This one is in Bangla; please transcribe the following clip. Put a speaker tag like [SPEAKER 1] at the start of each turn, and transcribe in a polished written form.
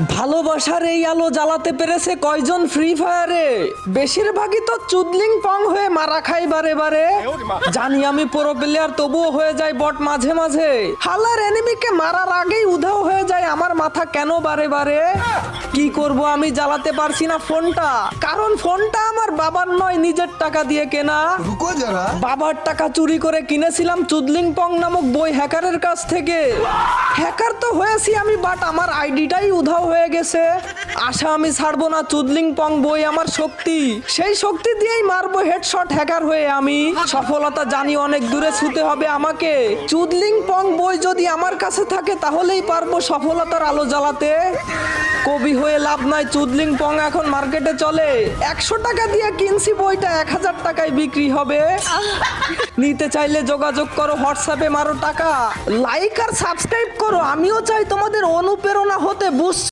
[SPEAKER 1] ভালোবাসার এই আলো জ্বালাতে পেরেছে কয়জন ফ্রি ফায়ারে? বেশিরভাগই তো চুদলিং পং হয়ে মারা খাই বারে বারে। জানি আমি প্রো প্লেয়ার, তবুও হয়ে যায় বট মাঝে মাঝে। হালার এনিমিকে মারার আগেই উধাও হয়ে যায় আমার মাথা কেন বারে বারে। কি করব আমি জ্বালাতে পারছি না ফোনটা, কারণ ফোনটা আমার বাবার নয়, নিজের টাকা দিয়ে কেনা।
[SPEAKER 2] रुको जरा।
[SPEAKER 1] বাবার টাকা চুরি করে কিনেছিলাম চুদলিং পং নামক বই হ্যাকারের কাছ থেকে। হ্যাকার তো হয়েছি আমি, বাট আমার আইডিটাই উধাও হয়ে গেছে। আশা আমি ছাড়বো না, চুদলিং পং বই আমার শক্তি, সেই শক্তি দিয়েই মারবো হেডশট হ্যাকার হয়ে আমি। সফলতা জানি অনেক দূরে ছুতে হবে আমাকে। চুদলিং পং বই যদি আমার কাছে থাকে তাহলেই পারবো সফলতার আলো জ্বালাতে। কবি হয়ে লাভ নাই, চুদলিং পং এখন মার্কেটে চলে। 100 টাকা দিয়ে কিনছি বইটা, 1000 টাকায় বিক্রি হবে। নিতে চাইলে যোগাযোগ করো, হোয়াটসঅ্যাপে মারো টাকা। লাইক আর সাবস্ক্রাইব করো, আমিও চাই তোমাদের অনুপ্রেরণা হতে। বুঝ